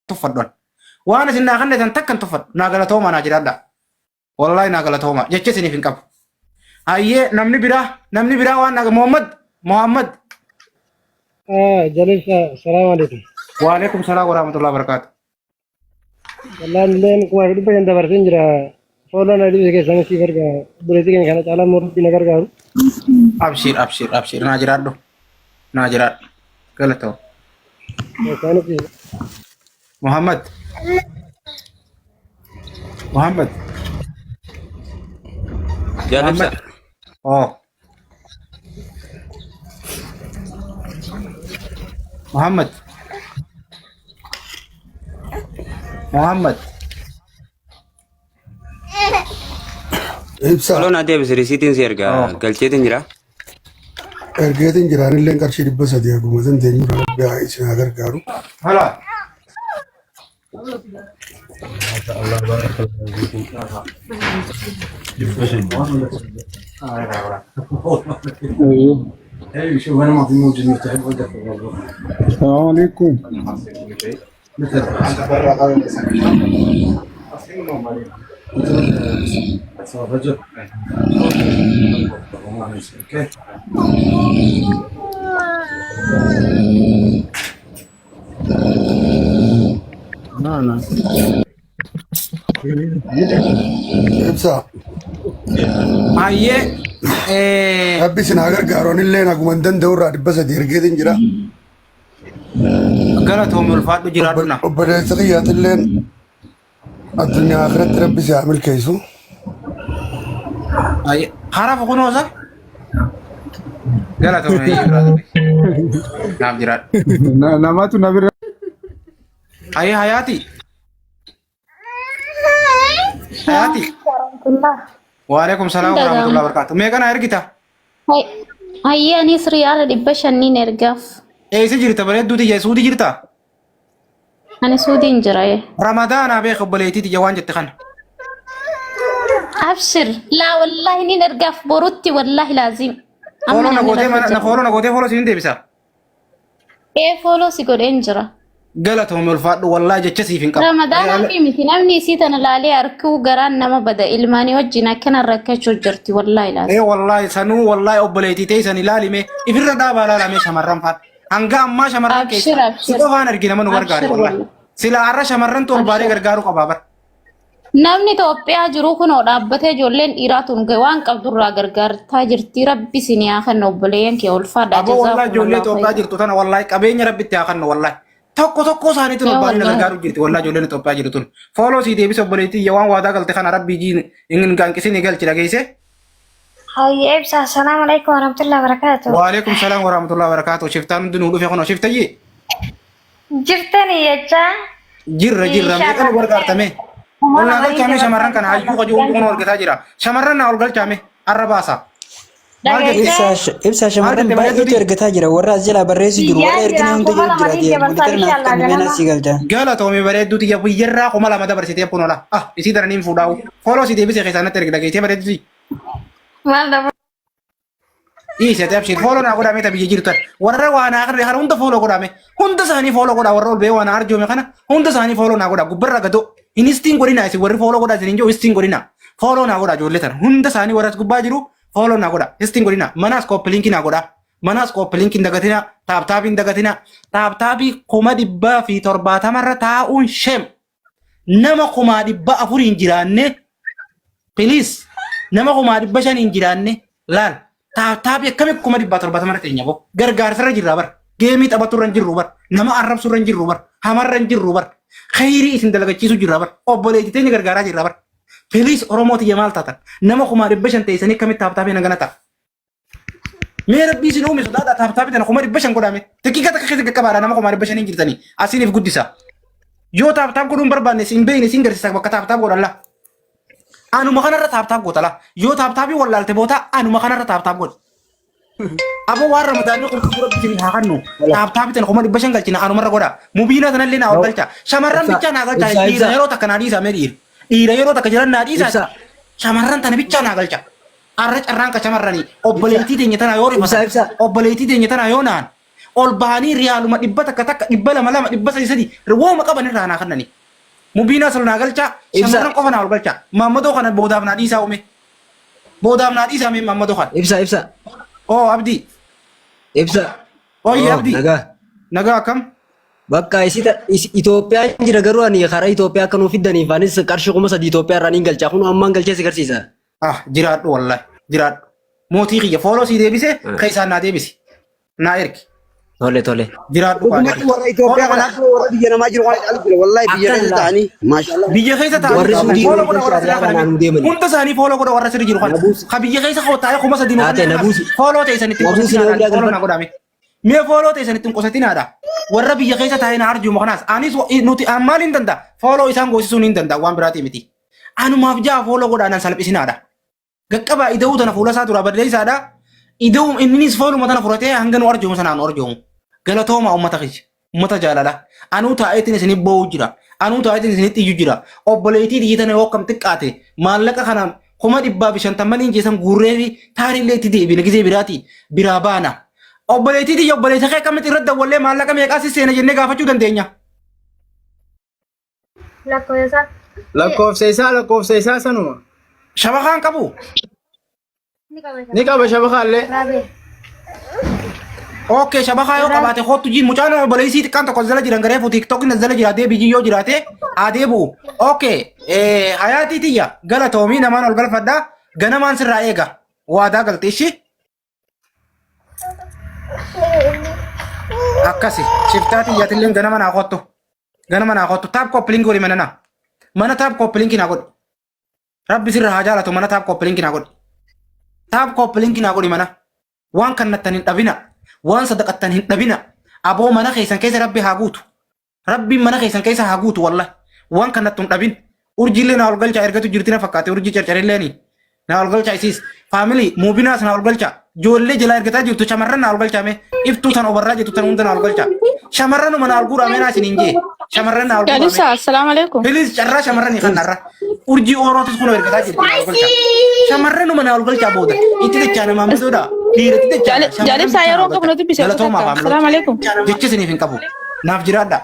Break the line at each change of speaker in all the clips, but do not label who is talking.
تفضل وانا سنا خلنا تنتكن تفضل ناقلتهم انا جراد والله ناقلتهم جتشني في الكف هاي نمني برا وانا محمد
جليل السلام عليكم.
وعليكم السلام ورحمة الله وبركاته.
والله لين كوا هيدو بجند برسين جرا فولا نادي بيجي سامي سيفر كا بريتي كان كنا تعلم مربي نجار كارو.
أبشر ناجراد قلتو
كانوا في
محمد
جانب
محمد أوه محمد
إبسا
Kalau nanti habis risitin sih harga, galcetin jira.
ergeetin jiraanillee qarshii 300 akkuma dandeenyu rabbi isin haa gargaaru.
هلا
ايوه شوف انا ما في موجود مفتاح وقف
السلام عليكم.
رجل
Ibsa
هاي
rabbi isin haa gargaaru anillee akkuma danda'u irraa 300 ergeetin jira.
قلتهم الفاتو جرادنا
Obboleessa kiyyaatilleen addunyaa akhiratti rabbi si haa milkeessu.
هاي خرافة كنوزة قلتهم نعم جراد
Namaatu na bira.
هاي حياتي وعليكم السلام ورحمة الله وبركاته ميغانا ارغيتا
Hayya anis riyaala 500 ergaaf.
ايسي جريتا بريدو تي سودي جريتا
Ani suudiin jira.
رمضان ابي خبليتي تي جوان جت خان
Abshir. Laa wallahi nin ergaaf borutti wallahi laazim.
فولو نغوتي فولو سين ديبسا
Follow si godheen jira.
قالتهم الفاتو والله جتشي فين
Ramadaanaa fi miti namni isii tana laalee harkuu garaan nama bada ilmaanii wajjin akkana rakkachuu jirti wallahi laazim.
ايه والله سنو والله اوبليتي تي سني لالي مي افر دابا لا مي شمرن فات هنگا اما شمرن كيس
Abshir.
سوفان ارغينا من ورغاري والله سلا ار شمرن تو باري غرغارو قبابر
Namni Itoophiyaa jiru kunoo dhaabbatee ijoolleen dhiiraa tun waan qabdurraa gargaartaa jirti rabbi siniyaa kan obboleeyyan kee ulfaadha
ابو والله جولي تو باجرتو تنا والله قبيني ربي تاخن والله tokko saanii tun baani gargaaru jirti wallahi ijoolleen Itoophiyaa jirtu tun fooloo si deebisa obboleettii waan waadaa galte kana rabbii jiin ingin gaanqisini galchi dhageesse
هاي إبسا السلام عليكم ورحمة الله وبركاته.
وعليكم السلام ورحمة الله وبركاته شفتان دنو دو في خنو شفتي
جرتني يا جا.
جرة ميقن ورغارتمه والله قال كامي شمران كان هايو قجو دون ورغتا جرا شمران ناول قال كامي الرباسا
Ibsa shamarran baay'eetu ergataa jira warra as jalaa barreessi jiru warra ergina hunda jira deemu kanneen asii galcha.
قال تومي بريدو تي يبو يرا قوم لا مدبر سيتي بونولا اسي درنين فوداو فولو سي ديبي خيسانه ترغ دغيتي بريدو
مالدا.
إيه تبشر فولو ناقول أمي تبي يجيرتا ورا وانا آخر هر هوندا فولو قول أمي هوندا ساني فولو قول ورا البيع وانا أرجو مكانا هوندا ساني فولو ناقول أقول قدو إنستين قولنا إسي ورا فولو قول زينجو إستين قولنا فولو ناقول أجول لتر هوندا ساني ورا تقول باجرو فولو ناقول إستين قولنا مناس كوب لينكي ناقول مناس كوب لينكي دعاتنا تابين دعاتنا تابي كوما دبا في ترباتا مرة تاون شم نما كوما دبا أفورين جيرانه بليز نما كوما دبا شان إنجيرانه لال Taabii akkamii kuma dhibbaa torbaatama irratti eenyabo gargaarsarra jirra bar geemii taphaturra hin jirru bar nama arrabsurra hin jirru bar hamarra hin jirru bar khayrii isin dalagachiisu jirra bar obboleetti teenya gargaaraa jirra bar feliis oromooti yamaal taatan nama kuma dhibba shan teessanii akkamitti taaptaabii nagana ta'a mee rabbii isin uume sodaadha taaptaabii tana kuma dhibba shan godhame xiqqaa takka keessa qaqqabaadha nama kuma dhibba shaniin jirtanii asiniif guddisa yoo taaptaab godhuun barbaanne isin beeyne isin garsiisa bakka taaptaab godhalla anu makanarra taaptaab godhala yoo taaptaabii wallaalte boota anu makanarra taaptaab godha Abo warra mataanii kun dura bijini haa kannu taaptaabii tan kuma dhibba shan galchina anu marra godha mubiina tanallee naa galcha shamarran bicha naa galcha dhiira yeroo takka naa dhiisa mee dhiira yeroo takka jiran naa dhiisa shamarran tana bicha naa galcha arra carraan ka shamarranii obboleettii teenya tana yoo rifatan obboleettii teenya tana yoo naan ol bahanii riyaaluma dhibba takka dhibba lama dhibba sadii wooma qaban irraa naa kannani. Mubiinaa salonaa galchaa shamarran qofa naa ol galchaa Maammadoo kana boodaaf naa dhiisaa uume. Boodaaf naa dhiisaa mee Maammadoo kana.
Ibsa.
Oo Abdii.
Ibsa.
Ooyye Abdii.
Nagaa.
Nagaa akkam?
Bakka Itoophiyaa jira garuu ani karaa Itoophiyaa akka nuuf fiddaniif anis qarshii 3,000 Itoophiyaa irraa niin galchaa kun ammaan galchee si garsiisa.
Jiraadhu wallahi jiraadhu. Mootii kiyya fooloo sii deebise kan isaan naa deebisi. Naa ergi.
Tole.
Jiraadhu
Hukumatti warra Itoophiyaa kanaaf warra biyya namaa jiru waan caalu jira. Wallahi biyya keessa ta'anii maashaallah.
Biyya keessa ta'anii
Warri sun
fooloo godha warra
deeman.
sirraa kana. Hunda isaanii fooloo godha warra sirri jiru kana. Ka biyya keessa qotaa'ee 3,000 fooloo ta'e isanitti qosatinaadha. Fooloo na godhame. Mee fooloo ta'e isanitti qosatinaadha. Warra biyya keessa taa'ee na arjuma kanaas anis nuti maaliin danda'a fooloo isaan goosisuu ni danda'a waan biraatii miti. Anumaaf jaa fooloo godhaanan salphisinaadha. Gaqqabaa ida'uu tana fuula isaa dura baddeessaadha. Ida'uu innis fooluma tana furatee hanga nu arjoomu sanaan arjoomu. Galatooma uummata keenya. Uummata jaalala. Anuu taa'eetiin isinii boo'u jira. Anuu taa'eetiin isinii xiyyu jira. Obboleettii diyyatana yoo akkam xiqqaate maallaqa kana 150 jeesan guurree fi taanillee itti deebiin gizee biraati biraa baana. Obboleettii diyya obboleessa kee akkamitti irratti dawwallee maallaqa meeqaa si seena jennee gaafachuu dandeenya.
Lakkoofsa isaa sanuma.
Shabakaan qabu.
Ni qaba shabakaallee.
Okay, shabakaa yoo qabaate hottu jiin mucaan obboleessii xiqqaan tokko jala jiran garee fuutii TikTok jala jiraatee biyyi yoo jiraate adeebu. Okay, hayaatii tiyya galatoomii namaan ol galfadhaa ganamaan sirraa eega waadaa galteeshi. Akkasi shiftaa tiyyaatillee ganama naa kottu. Ganama naa kottu taap koppiliingi wali mana naa. Mana taap koppiliingi naa godhi. Rabbi sirra haa jaalatu mana taap koppiliingi naa godhi. Taap koppiliingi naa godhi mana. Waan kannattan hin dhabina. Waan sadaqattan hin dhabina. Aboo mana keessan keessa rabbi haa guutu. Rabbiin mana keessan keessa haa guutu wallahi. Waan kannattu hin dhabin. Urjiillee naa ol galchaa ergatu jirti na fakkaate urjii carcarillee naa ol galchaa isiis. Faamilii muubinaas naa ol galchaa. Ijoollee jalaa ergataa jirtu shamarran naa ol galchaame. Iftuu tan obarraa jirtu tan hunda naa ol galchaa. Shamarranuma naa ol guuramee naa isiniin jee. Shamarran naa ol guuramee.
Jalisa, assalamu alaikum.
Bilis carraa shamarranii kan narra. Urjii orootis kun ergataa jirti naa ol galchaa. Shamarranuma naa ol galchaa booda. Itti dachaa namaa misoodha. Dhiiratti dachaa.
Jalisa yeroo qabu nuti bisee. Assalamu alaikum.
Jecha isiniif hin qabu. Naaf jiraadha.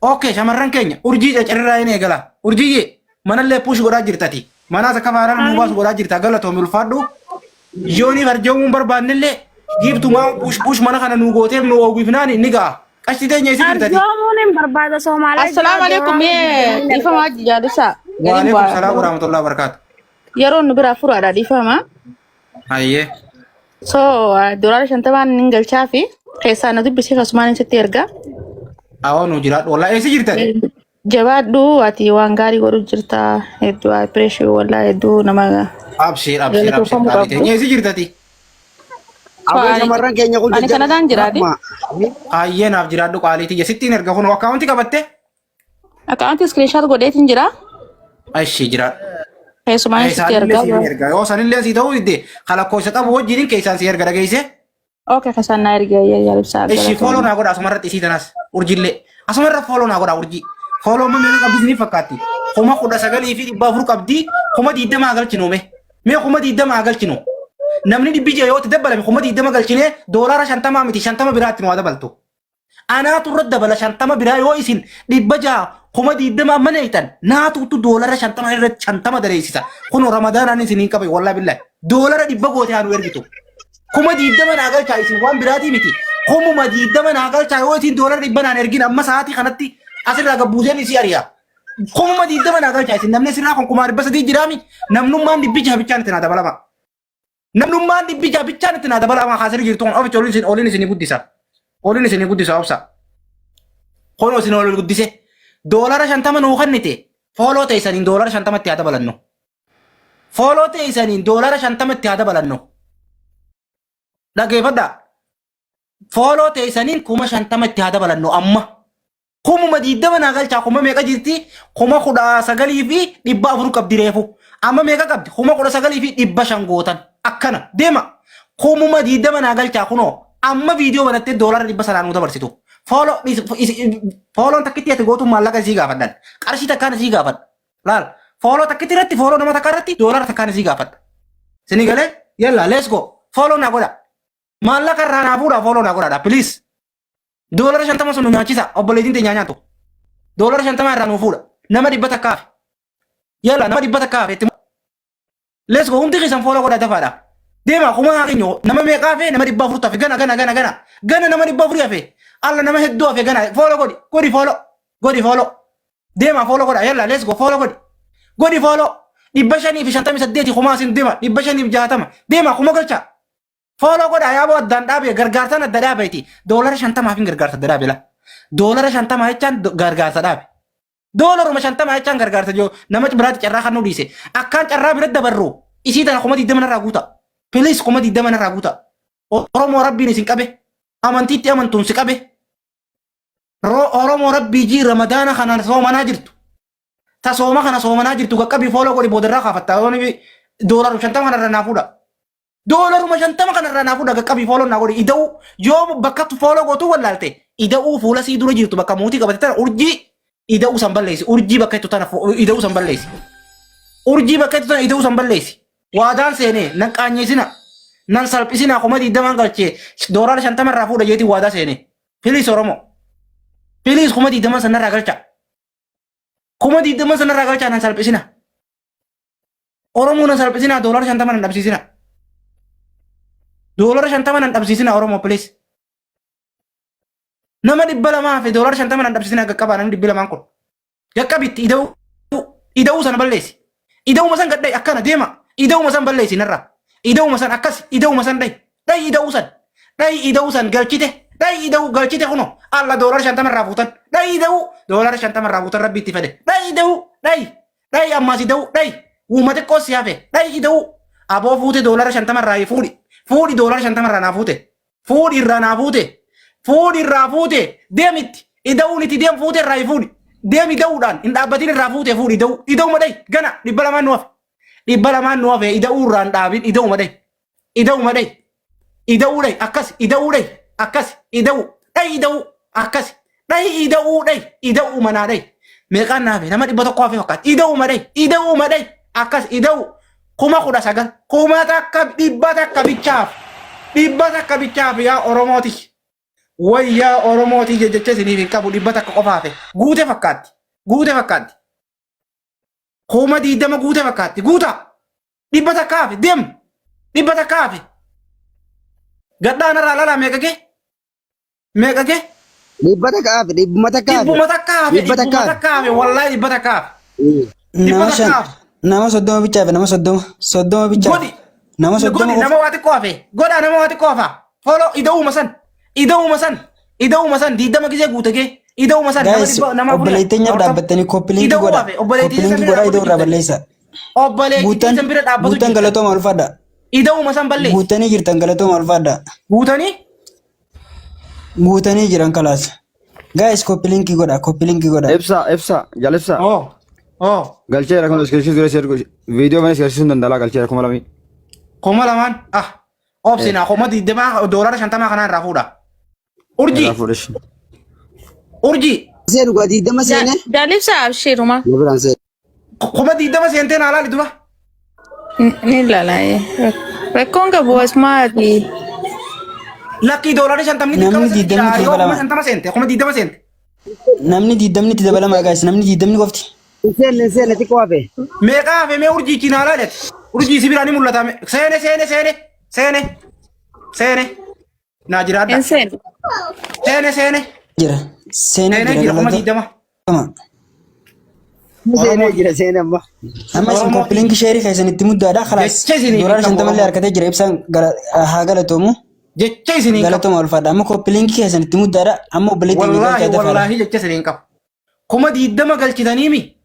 Okay, shamarran keenya urjii carcarraa hin eegala. Urjii manallee puush godhaa jirtati. Manaas akka faaraan mubaas godhaa jirta galatoomi ulfaadhu. Yooni farjoomuun barbaannillee giiftumaa puush mana kana nu gooteef nu oguufnaan ni ga'a. Qashti teenya isi jirtati.
Arjoomuun barbaada Soomaalaa.
Assalamu alaikum. Dhiifama jalisa.
Waalaikum salaam wa rahmatullahi wa barakatuh.
Yeroo nu biraa furaadha dhiifama.
Ayyee.
So, $50 nin galchaa fi keessaa na dubbisee kasumaan sitti erga.
Awoo nu jiraadhu wallaahi eessa jirtati?
Jabaadhu ati waan gaarii godhu jirta hedduu appreciate wallaahi hedduu nama
Abshir qaalii teenya eessa jirtati?
Aboo shamarran keenya kun
ani kanadaan jiraadhi.
Ayyee naaf jiraadhu qaalii tiyya sittiin erga kun akkaawunti qabatte?
Akkaawunti screenshot godheetiin jira.
Ashii jiraadhu.
Keessumaan sitti erga.
Yoo sanillee si ta'uu didde kalakkoofsa qabu wajjin keessaan si erga dhageesse.
Okay, kasaan na erga yaalibsaa.
Ishii fooloo naa godha asumarratti isii tanas urjillee. Asumarra fooloo naa godha urjii. Fooloo amma meeqa qabdi ni fakkaatti. 19,000 fi 400 qabdi. 20 galchinuume. Mee 20 galchinu. Namni dhibbi yoo itti dabalame 20 galchine $50 miti 50 biraatti nu dabaltu. Anaatu irratti dabala 50 biraa yoo isin 600 20 amma neeytan naatuutu $50 irratti 50 dareessisa. Kun ramadaanaan isiniin qabe wallahi billahi. $100 goote anu ergitu. 20 naa galchaa isin waan biraatii miti. 20 naa galchaa yoo isin $100 naan ergin amma sa'aatii kanatti asirraa gabbuuseen isii ari'a. 20 naa galchaa isin namni sirraa kun 300 jiraami namnummaan dhibbicha bichaan itti naa dabalama. Namnummaan dhibbicha bichaan itti naa dabalama haasirri jirtu kun oficha oliin isinii guddisa. Oliin isinii guddisa obsa. Kun isin ol guddise. $50 nuu kennite. Fooloo teessaniin $50 itti haa dabalannu. Fooloo teessaniin $50 itti haa dabalannu. Dhageeffadhaa. Fooloo teessaniin 50 itti haa dabalannu amma. 20 naa galchaa 10 meeqa jirti? 19,000 fi 400 qabdi reefu. Amma meeqa qabdi? 19,000 fi 500 gootan. Akkana deema. 20 naa galchaa kunoo. Amma viidiyoo banattee $100 nu dabarsitu. Fooloon takkitti ati gootu maallaqa isii gaafadhan. Qarshii takkaan isii gaafadha. Laal. Fooloo takkitti irratti fooloo nama takka irratti $1 takkaan isii gaafadha. Sini galee yalla let's go. Fooloo naa godha. Maallaqa irraa naa fuudha fooloo naa godhaadha please. Doolara 50 sun nu nyaachisa obboleettiin teenya nyaatu. Doolara 50 irraa nu fuudha. Nama 100 kaafe. Yalla nama 100 kaafe itti. Let's go hundi keessan follow godhaa tafaadha. Deema kuma haqinyo nama meeqaa fe nama 400 hafe gana nama 400 hafe. Alla nama hedduu hafe gana follow godi follow. Deema follow godhaa yalla let's go follow godi follow. 558 kuma asin deema 560 deema kuma galcha. Follow godhaa yaaboo addaan dhaabe gargaarsan adda dhaabeeti. Doolara 50 hafin gargaarsa adda dhaabe la. Doolara 50 jechaan gargaarsa dhaabe. Doolaruma 50 jechaan gargaarsa joo nama biraatti carraa kan nu dhiise. Akkaan carraa bira dabarru isii tana kuma 20 narraa guuta. Please kuma 20 narraa guuta. Oromoo rabbiin isin qabe. Amantiitti amantuun si qabe. Oromoo rabbii jii ramadaana kana soomanaa jirtu. Ta sooma kana soomanaa jirtu qaqqabii follow godhi boodarraa kaafatta. Doolaruma 50 kanarra naa fuudha. Doolaruma 50 kanarra naa fuudha qaqqabii follow naa godhi. Ida'uu yoo bakka follow gootu wallaalte. Ida'uu fuula sii dura jirtu bakka mootii qabate tana urjii ida'uu san balleessi. Urjii bakka ittu tana ida'uu san balleessi. Urjii bakka ittu tana ida'uu san balleessi. Waadaan seenee nan qaanyeesina. Nan salphisina kuma 20 galchee doolara 50 irraa fuudha jeetii waadaa seenee. Filiis Oromoo. Filiis kuma 20 sanarraa galcha. Kuma 20 sanarraa galcha nan salphisina. Oromoo nan salphisina doolara 50 nan dhabsiisina. Doolara 50 nan dhabsiisina Oromoo filiis. Nama 200 fi doolara 50 nan dhabsiisina qaqqabaa namni 200 kun. Qaqqabitti ida'uu sana balleessi. Ida'uu masan gadhee akkana deema. Ida'uu masan balleessi narraa. Ida'uu masan akkas ida'uu masan dhayi. Dhayi ida'uu san galchite. Dhayi ida'uu galchite kuno. Alla doolara 50 irraa fuutan. Dhayi ida'uu doolara 50 irraa fuutan rabbi itti fede. Dhayi ida'uu dhayi ammaas ida'uu dhayi. Uuma xiqqoo si hafe. Dhayi ida'uu. Aboo fuute doolara 50 irraa fuudhi. Fuudhi doolara 50 irraa naa fuute. Fuudhi irraa naa fuute. Fuudhi irraa fuute. Deemitti. Ida'uun itti deem fuute irraa fuudhi. Deemi ida'uudhaan hin dhaabbatin irraa fuute fuudhi ida'uu. Ida'uu madai gana 200 nu hafe. 200 nu hafe ida'uu irraan dhaabin ida'uu madai. Ida'uu madai. Ida'uu dhayi akkas ida'uu dhayi akkas ida'uu dhayi ida'uu akkas dhayi ida'uu dhayi ida'uu manaa dhayi. Meeqaan naafe nama 100 hafe fakkaata. Ida'uu madai akkas ida'uu kuma 19 kuma takka 100 bichaaf yaa Oromooti. Wayyaa Oromooti jecha isiniif hin qabu 100 qofa hafe. Guute fakkaatti. Kuma 20 guute fakkaatti. Guuta 100 hafe deem 100 hafe. Gadhaan irraa lala meeqa kee?
100 kaafe.
100 kaafe wallahi 100 kaafe.
Nama 30 bichaafe nama 30 bichaafe. Nama 30
nama waa xiqqoo hafe. Godhaa nama waa xiqqoo hafa. Follow ida'uuma san 20 gisee guute kee. Ida'uuma san
nama obboleettiinyaaf dhaabbattanii koppiliinki godha. Koppiliinki godha ida'uu irraa balleessa.
Obboleettiin san bira dhaabbatu.
Guutan galatooma ulfaadha.
Ida'uuma san balleessi.
Guutanii jirtan galatooma ulfaadha. Guutanii jiran kalaas. Guys koppiliinki godha.
Ibsa jalibsa. Galcheera kun iskirisiis dura seergu viidiyoo mana iskirisiisuun danda'ala galcheera kuma lamii.
Kuma lamaan obsinaa kuma 20 doolara 50 kanaan irraa fuudha. Urjii.
Seenu gadi 20 seene.
Jalibsa abshiruma.
Nebran seene.
Kuma 20 seentee naa laali dura.
Ni lalaye. Rakkoon qabu asmaati.
Lakkii doolara 50 ni
Namni 20 itti dabalama.
50 seente kuma 20 seente.
Namni 20 itti dabalama guys. Namni 20 qofti.
Seene xiqqoo hafe.
Meeqa hafe mee urjii cinaa laalete. Urjii sibiraan ni mul'ata. Seene. Naa jiraadha.
Ensen.
Seene.
Jira. Seenaa jira
kuma
galata.
20.
Seene amma.
Amma isin koppiliinki sheerii keessan itti muddaadha khalaas. Doolara 50 illee harkatee jira ibsaan haa galatoomu.
Jecha isiniin qabu.
Galatooma ulfaadha. Amma koppiliinki keessan itti muddaadha. Amma obboleettiin
Wallaahi jecha isiniin qabu. Kuma 20 galchitaniimi.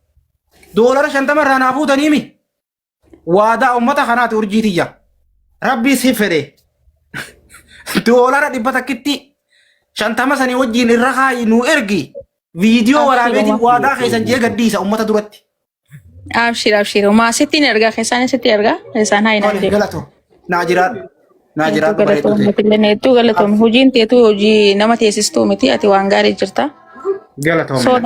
Doolara 50 irraa naa fuutaniimi. Waadaa uummata kanaati urjiitiyya. Rabbi si fedhe. Doolara 100 50 sanii wajjin irra kaayi nu ergi. Viidiyoo waraabeetiin waadaa keessan jee gaddiisa uummata duratti.
Abshir. Maasittiin ergaa keessaan sitti ergaa keessaan haa inaan deemu.
Galatoo. Naa jiraadhu.
Hedduu galatoom. Hojiin teetu hojii nama teessistuu miti ati waan gaarii jirta.
Galatoom.
So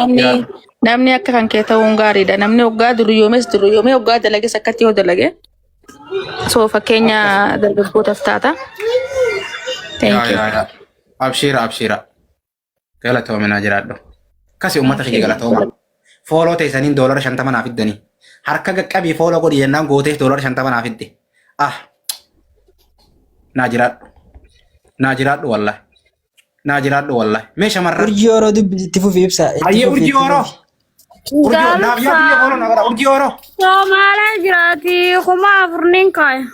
namni akka kan kee ta'uun gaariidha. Namni hoggaa duruyyoomee hoggaa dalages akkatti yoo dalage. So fakkeenya dargaggootaaf taata. Thank you.
Abshira. galatoome naa jiraadhu. Kasi uummata kiyya galatooma. Fooloo teessaniin doolara 50 naaf fiddanii. Harka qaqqabii fooloo godhi jennaan gootee doolara 50 naaf fidde. Naa jiraadhu. Naa jiraadhu wallahi. Naa jiraadhu wallahi. Mee shamarran.
Urjii yeroo itti fufi ibsa.
Ayyee urjii yeroo. Urjii naaf yaa biyya fooloo naa godha urjii yeroo.
Somaalee jiraati kuma afurniin kaaya.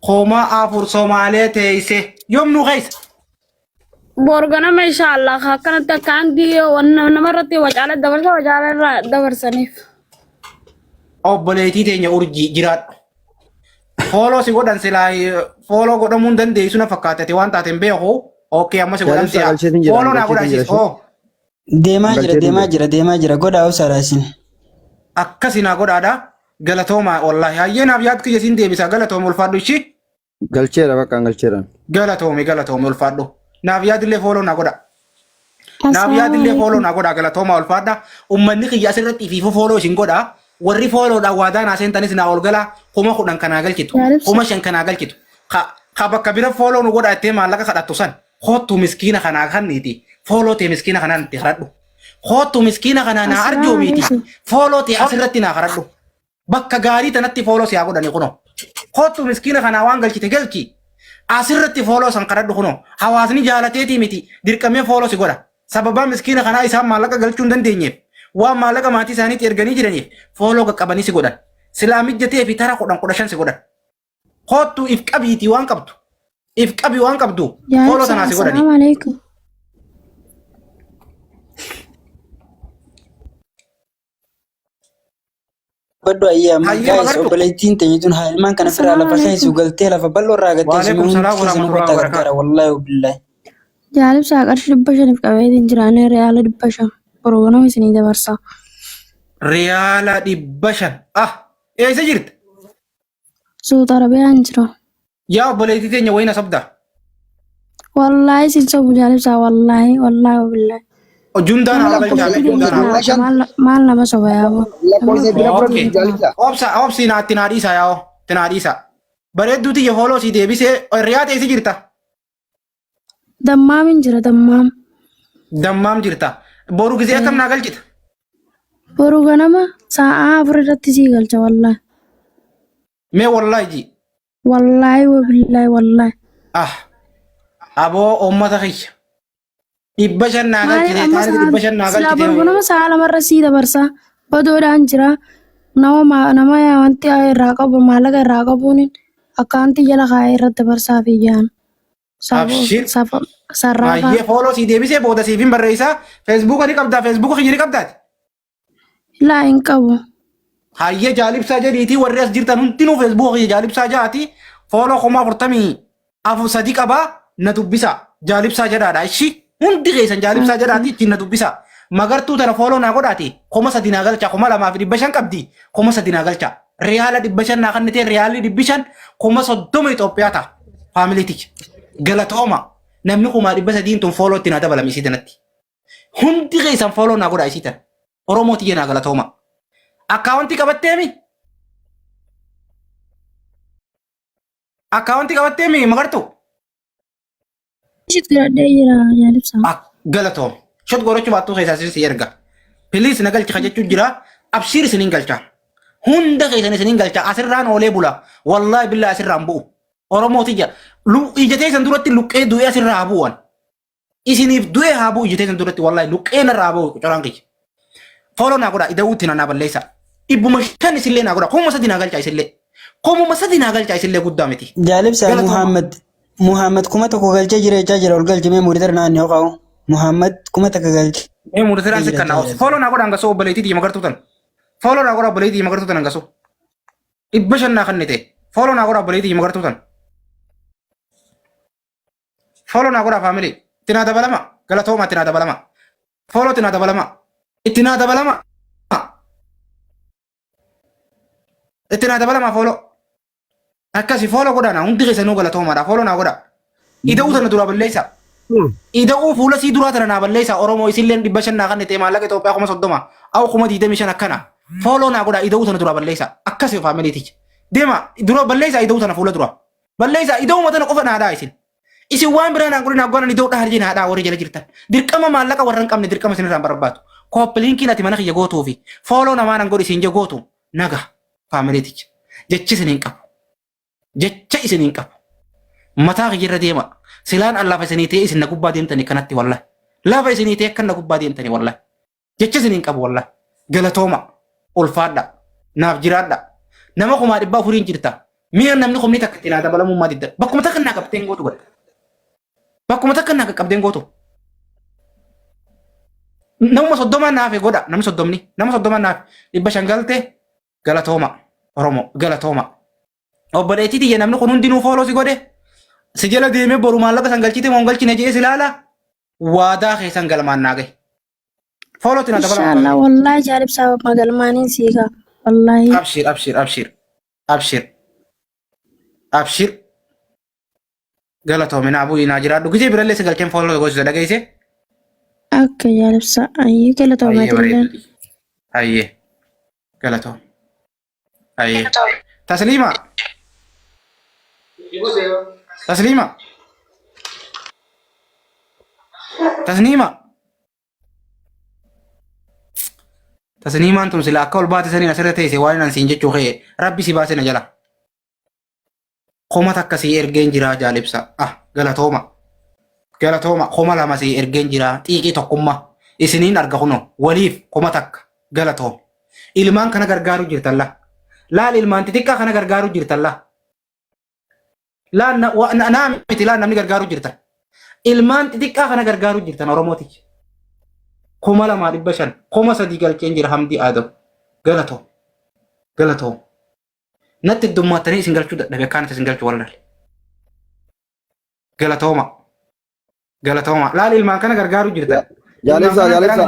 Kuma afur Somaalee teessee yoom nu keessa.
Borganama inshallah akkanatti akkaanti namarratti wacaalee dabarsaniif.
Obboleettii teenya urjii jiraadhu. Fooloo si godhan silaa fooloo godhamuu hin dandeessu na fakkaate waan taateen beeku. Ookee amma si godhan si'a. Fooloo naa godhasiis.
Deemaa jira godhaa usaraasin.
Akkasi naa godhaadha. Galatooma wallahi hayyee naaf yaad kiyya siin deebisa galatoome ulfaadhu ishii.
Galcheera bakka galcheera.
Galatoome ulfaadhu. Naaf yaadillee fooloo naa godha. Naaf yaadillee fooloo naa godha galatooma ulfaadha. Uummanni kiyya asirratti fi fooloo isin godha. Warri fooloodhaan waadaa naa seentanis naa ol gala kuma 10 kanaa galchitu. Kuma 5 kanaa galchitu. Ka bakka bira fooloo nu godha ittee maallaqa kadhattu san. Kootu miskiina kanaa kanniiti. Fooloo tee miskiina kanaan itti kadhadhu. Kootu miskiina kanaa naa arjoomiiti. Fooloo tee asirratti naa kadhadhu. Bakka gaarii tanatti fooloo siyaa godhani kuno. Kootu miskiina kanaa waan galchite galchi. Asirratti fooloo san kadhadhu kuno. Hawaasni jaalateetii miti. Dirqamee fooloo si godha. Sababaa miskiina kanaa isaan maallaqa galchuu hin dandeenyeef. Waan maallaqa maatii isaaniitti erganii jiraniif fooloo qaqqabanii si godhan. Silaa mijjatee fi tara 10 si godhan. Kootu if qabiitii waan qabdu. If qabii waan qabdu fooloo sanaa si godhani.
Baddu ayyaama guys obboleettiin teenyituun ilmaan kana firaa lafa keessu galtee lafa bal'oo irraa gattee
Waalaikum salaam warahmatullahi wabarakatuh.
wallahi billahi.
Jaalibsaa qarshii 500 qabeetiin jiraanee reyaala 500 borgonoo isinii dabarsa.
Reyaala 500. Eessa jirti?
Suuta Arabiyaan jira.
Yaa obboleettii teenya wayina sabda.
Wallahi sin sobu jaalibsaa wallahi billahi.
Jundaan haala galchaa.
Maal nama soba yaabo.
Obsi naa itti naadhiisa yaa'oo. Itti naadhiisa. Bareedduu tiyya fooloo si deebisee riyaa teessi jirta.
Dammaam hin jira dammaam.
Dammaam jirta. Boru gisee akkam naa galchita.
Boru ganama sa'a 4 irratti sii galcha wallahi.
Mee wallahi ji.
Wallahi billahi wallahi.
Aboo uummata kiyya. 500 naa galchite. 500 naa galchite.
Boru ganama sa'a 2 irra sii dabarsa. Bodoodhaan jira. Nama wanti irraa qabu maallaqa irraa qabuun akkaantii jala kaa'ee irratti dabarsaa fi jaan.
Abshir. Ayyee fooloo si deebisee booda siif hin barreessaa. Feesbuuka ni qabdaa. Feesbuuka kiyya ni qabdaati.
Laa hin qabu.
Hayyee jaalibsaa jedhiitii warri as jirtan hundinuu feesbuuka kiyya jaalibsaa jaati. Fooloo 43 qabaa na dubbisa. Jaalibsaa jedhaadha. Ishi hundi keessan jaalibsaa jedhaati ittiin na dubbisa. Magartuu tana fooloo naa godhaati. 3 naa galcha. 2,500 qabdi. 3 naa galcha. Reyaala 500 naa kannitee reyaalli 500 30 Itoophiyaa ta'a. Faamiliitichi. Galatooma. Namni 300 tun fooloo itti naa dabalame isii tanatti. Hundi keessan fooloo naa godhaa isii tana. Oromoo tiyya naa galatooma. Akkaawwantii qabatteemi? Akkaawwantii qabatteemi magartuu?
Ishitti gadhee jira jaalibsaa.
Galatooma. Shot gorachuu baattuu keessaa si erga. Piliis na galcha jechuun jira. Abshiir isiniin galcha. Hunda keessan isiniin galcha. Asirraan oolee bula. Wallahi billaa asirraan bu'u. Oromoo tiyya. Ijatee san duratti luqqee du'ee asirraa haa bu'an. Isiniif du'ee haa bu'u ijatee san duratti wallahi luqqee narraa haa bu'u coraan kiyya. Fooloo naa godha ida'uutti naa balleessa. 500 isillee naa godha. 3 naa galcha isillee. 3 naa galcha isillee guddaa miti.
Jaalibsaa Muhammad kuma tokko galchee jira ol galchee muudata naannoo qabu. Muhammad kuma tokko galchee.
Muudata naannoo sikkanaa. Fooloo naa godha hangasoo obboleettii tiyya magartuu tan. Fooloo naa godha obboleettii tiyya magartuu tan hangasoo. 500 naa kannite. Fooloo naa godha obboleettii tiyya magartuu tan. Fooloo naa godha faamilii. Itti naa dabalama. Galatooma itti naa dabalama. Fooloo itti naa dabalama. Itti naa dabalama. Itti naa dabalama fooloo. Akkasi fooloo godhana hundi keessanuu galatoomaadha. Fooloo naa godha. Ida'uu tana dura balleessa. Ida'uu fuula sii duraa tana naa balleessa. Oromoo isilleen 500 naa kannite maallaqa Itoophiyaa 30 au 25 akkana. Fooloo naa godha ida'uu tana dura balleessa. Akkasi faamiliitichi. Deema dura balleessa ida'uu tana fuula dura. Balleessa ida'uu tana qofa naadhaa isin. Isin waan biraan aan godhin aggoon ani doodha harjeen haadhaa warri jala jirtan. Dirqama maallaqa warra hin qabne dirqama isin irraan barbaadu. Koppiliinkiin ati mana kiyya gootuu fi fooloo namaan an godhi isin jagootu naga faamiliiticha. Jechi isin hin qabu. Jecha isin hin qabu. Mataa kiyya irra deema. Silaan an lafa isinii ta'e isin na gubbaa deemtanii kanatti wallahi. Lafa isinii ta'e akka na gubbaa deemtanii wallahi. Jecha isin hin qabu wallahi. Galatooma. Ulfaadha. Naaf jiraadha. Nama kumaa dhibbaa afuriin jirta. Mi'a namni kumni takka itti naa dabalamummaa didda. Bakkuma takka naa qabxeen gootu godha. Bakkuma takka naa qabxeen gootu. Nama soddomaan naafe godha. Namni soddomni. Nama soddomaan naafe. 500 galte galatooma. Oromoo galatooma. Obbo Dheetii tiyya namni kun hundinuu fooloo si godhe. Si jala deemee boru maallaqa san galchite moo galchine jee si ilaala. Waadaa keessan galmaan naa gahe. Fooloo tina dabalamu.
Inshallah wallahi jaalibsaa magalmaaniin siigaa. Wallahi.
Abshir abshir abshir. Abshir. Abshir. Galatoomina abuu inaa jiraadhu. Gizee birallee si galcheen fooloo goosisa dhageesse.
Akka jaalibsaa ayyee galatoomaa.
Ayyee. Galatoom. Ayyee. Tasliima. Tasliima. Tasliima. Tasliimaan tun sila akka ol baate saniin asirra teesse waan nan siin jechuu kee rabbi si baase na jala. Koma takka si ergeen jira jaalibsa. Galatooma. Galatooma. Koma lama si ergeen jira xiiqii tokkummaa. Isiniin arga kuno waliif koma takka galatoom. Ilmaan kana gargaaru jirtalla. Laal ilmaan xixiqqaa kana gargaaru jirtalla. Laal naa miti laal namni gargaaru jirtan. Ilmaan xixiqqaa kana gargaaru jirtan Oromootichi. 2,500 3,000 galcheen jira hamdi aadam. Galatoo. Galatoo. Natti dummaatanii isin galchuu dadhabe akkaan isin galchuu wallahi. Galatooma. Galatooma. Laal ilmaan kana gargaaru jirtan.
Jaalibsaa.